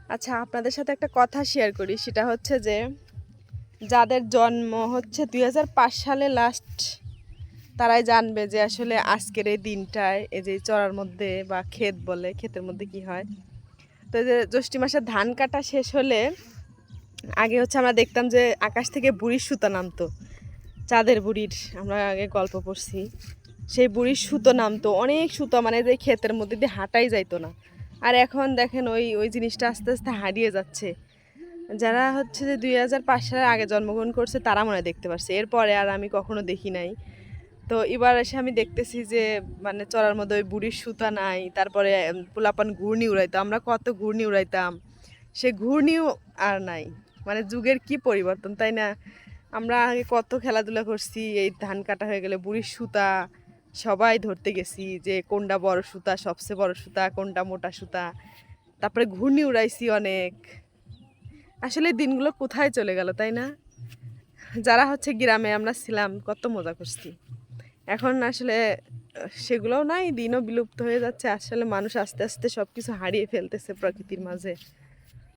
আচ্ছা, আপনাদের সাথে একটা কথা শেয়ার করি। সেটা হচ্ছে যে যাদের জন্ম হচ্ছে ২০০৫ সালে লাস্ট, তারাই জানবে যে আসলে আজকের এই দিনটায় এই যে চড়ার মধ্যে বা ক্ষেত বলে, ক্ষেতের মধ্যে কি হয়। তো এই যে জ্যৈষ্ঠ মাসে ধান কাটা শেষ হলে আগে হচ্ছে আমরা দেখতাম যে আকাশ থেকে বুড়ির সুতা নামতো। চাঁদের বুড়ির আমরা আগে গল্প পড়ছি। সেই বুড়ির সুতো নামতো, অনেক সুতো, মানে যে ক্ষেতের মধ্যে দিয়ে হাঁটাই যাইতো না। আর এখন দেখেন ওই ওই জিনিসটা আস্তে আস্তে হারিয়ে যাচ্ছে। যারা হচ্ছে যে ২০০৫ সালের আগে জন্মগ্রহণ করছে তারা মনে হয় দেখতে পারছে, এরপরে আর আমি কখনো দেখি নাই। তো এবার এসে আমি দেখতেছি যে মানে চড়ার মধ্যে ওই বুড়ির সুতা নাই। তারপরে পোলাপান ঘূর্ণি উড়াইতো, আমরা কত ঘূর্ণি উড়াইতাম, সে ঘূর্ণিও আর নাই। মানে যুগের কি পরিবর্তন, তাই না? আমরা আগে কত খেলাধুলা করছি, এই ধান কাটা হয়ে গেলে বুড়ির সুতা সবাই ধরতে গেছি যে কোনটা বড় সুতা, সবচেয়ে বড় সুতা কোনটা, মোটা সুতা। তারপরে ঘূর্ণি উড়াইছি অনেক। আসলে দিনগুলো কোথায় চলে গেল, তাই না? যারা হচ্ছে গ্রামে আমরা ছিলাম কত মজা করছি। এখন আসলে সেগুলোও নাই, দিনও বিলুপ্ত হয়ে যাচ্ছে। আসলে মানুষ আস্তে আস্তে সবকিছু হারিয়ে ফেলতেছে প্রকৃতির মাঝে।